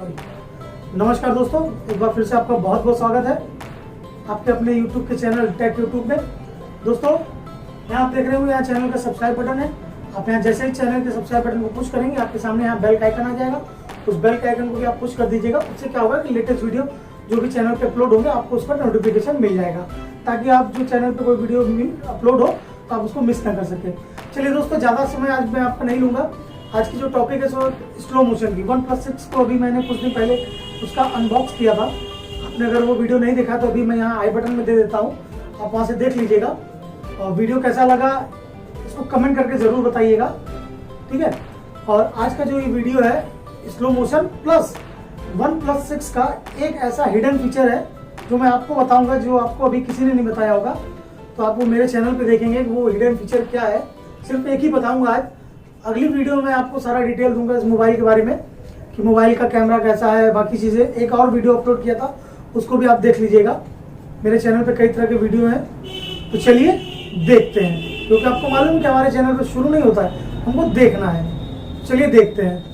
नमस्कार दोस्तों, एक बार फिर से आपका बहुत बहुत स्वागत है आपके अपने YouTube के चैनल टेक यूट्यूब में। दोस्तों यहाँ आप देख रहे हो, यहाँ चैनल का सब्सक्राइब बटन है। आप यहाँ जैसे ही चैनल के सब्सक्राइब बटन को पुश करेंगे, आपके सामने यहाँ बेल का आइकन आ जाएगा। उस बेल के आइकन को भी आप पुश कर दीजिएगा। उससे क्या होगा कि लेटेस्ट वीडियो जो भी चैनल पे अपलोड होंगे आपको उस पर नोटिफिकेशन मिल जाएगा, ताकि आप जो चैनल पे कोई वीडियो अपलोड हो तो आप उसको मिस ना कर सके। चलिए दोस्तों, ज़्यादा समय आज मैं आपका नहीं लूँगा। आज की जो टॉपिक है सो स्लो मोशन की। OnePlus 6 को अभी मैंने कुछ दिन पहले उसका अनबॉक्स किया था। आपने अगर वो वीडियो नहीं देखा तो अभी मैं यहाँ आई बटन में दे देता हूँ, आप वहाँ से देख लीजिएगा। और वीडियो कैसा लगा इसको कमेंट करके ज़रूर बताइएगा, ठीक है। और आज का जो ये वीडियो है स्लो मोशन प्लस OnePlus 6 का एक ऐसा हिडन फीचर है जो मैं आपको बताऊंगा, जो आपको अभी किसी ने नहीं बताया होगा। तो आप वो मेरे चैनल पे देखेंगे कि वो हिडन फीचर क्या है। सिर्फ एक ही बताऊंगा आज। अगली वीडियो में आपको सारा डिटेल दूंगा इस मोबाइल के बारे में, कि मोबाइल का कैमरा कैसा है, बाकी चीज़ें। एक और वीडियो अपलोड किया था, उसको भी आप देख लीजिएगा। मेरे चैनल पे कई तरह के वीडियो हैं, तो चलिए देखते हैं। क्योंकि आपको मालूम है कि हमारे चैनल पे शुरू नहीं होता है, हमको देखना है। चलिए देखते हैं।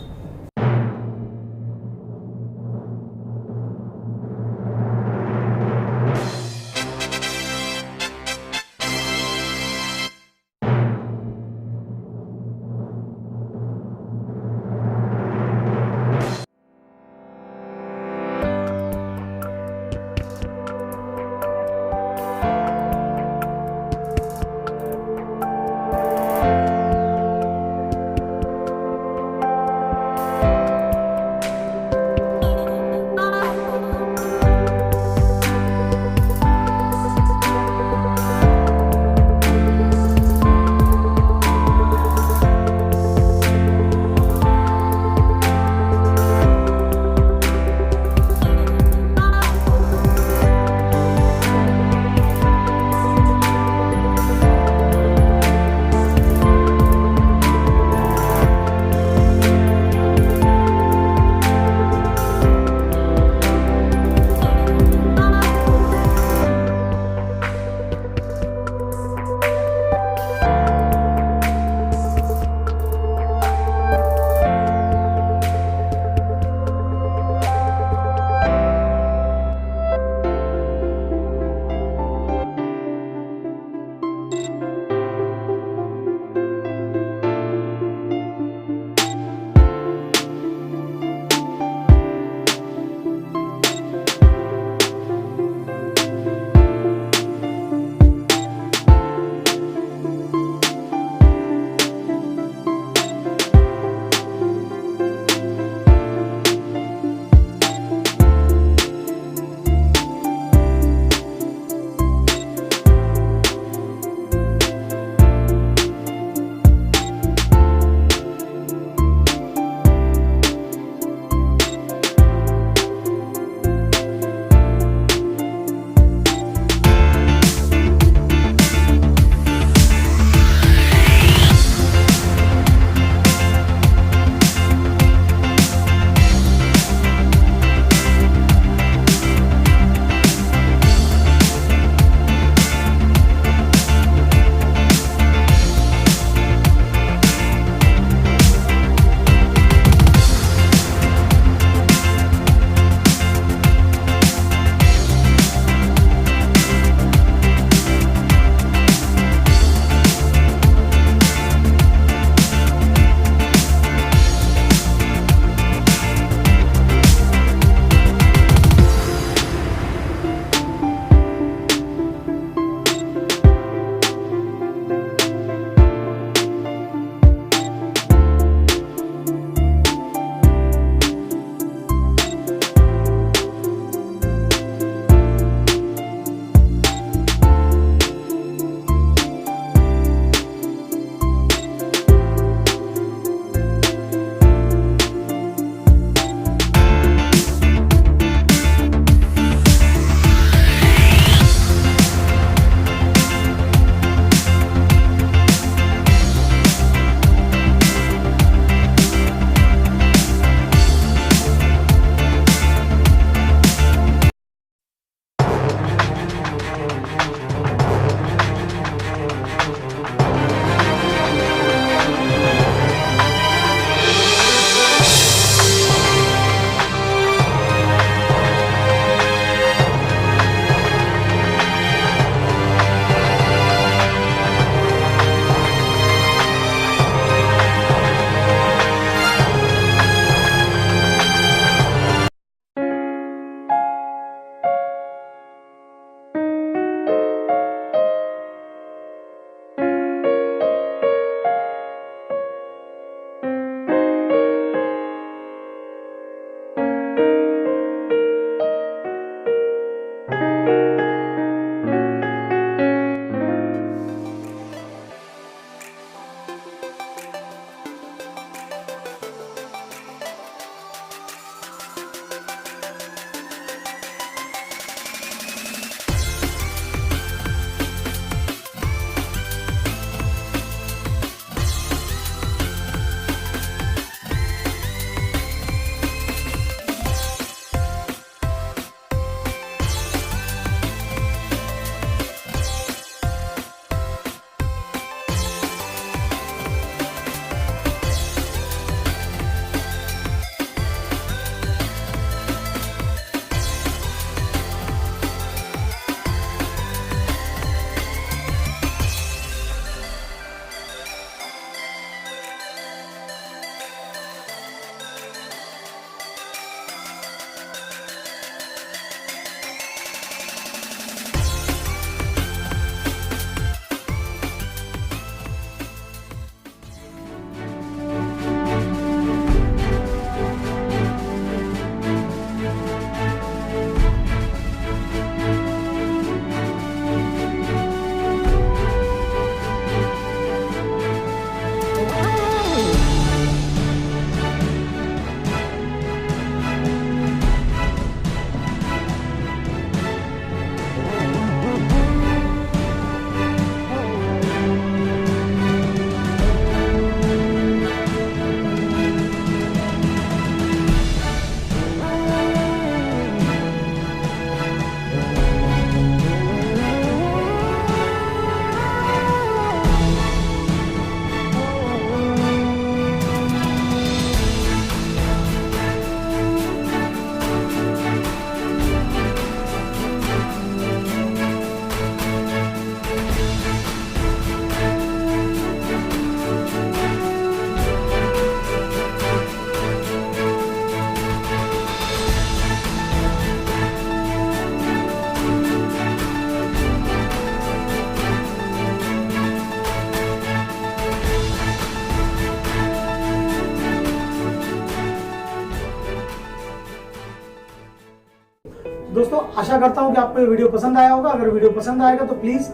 दोस्तों आशा करता हूँ कि आपको ये वीडियो पसंद आया होगा। अगर वीडियो पसंद आएगा तो प्लीज़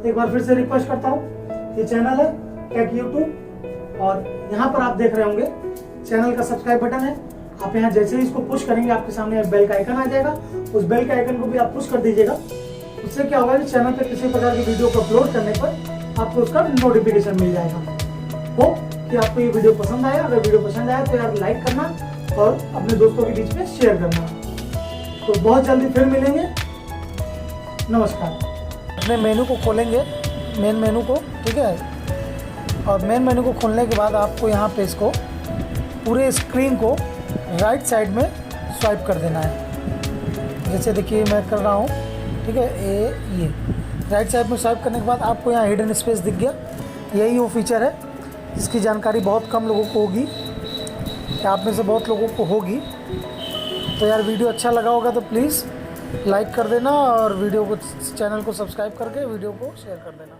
एक बार फिर से रिक्वेस्ट करता हूँ, ये चैनल है टेक यूट्यूब और यहाँ पर आप देख रहे होंगे चैनल का सब्सक्राइब बटन है। आप यहाँ जैसे ही इसको पुश करेंगे आपके सामने बेल का आइकन आ जाएगा, उस बेल के आइकन को भी आप पुश कर दीजिएगा। उससे क्या होगा कि चैनल पे किसी प्रकार की वीडियो को अपलोड करने पर आपको उसका नोटिफिकेशन मिल जाएगा। हो कि आपको ये वीडियो पसंद आया। अगर वीडियो पसंद आया तो यार लाइक करना और अपने दोस्तों के बीच में शेयर करना। तो बहुत जल्दी फिर मिलेंगे, नमस्कार। अपने मेनू को खोलेंगे, मेन मेनू को, ठीक है। और मेन मेनू को खोलने के बाद आपको यहाँ पे इसको पूरे स्क्रीन को राइट साइड में स्वाइप कर देना है। जैसे देखिए मैं कर रहा हूँ, ठीक है। ये राइट साइड में स्वाइप करने के बाद आपको यहाँ हिडन स्पेस दिख गया। यही वो फीचर है जिसकी जानकारी बहुत कम लोगों को होगी, आप में से बहुत लोगों को होगी। तो यार वीडियो अच्छा लगा होगा तो प्लीज़ लाइक कर देना और वीडियो को, चैनल को सब्सक्राइब करके वीडियो को शेयर कर देना।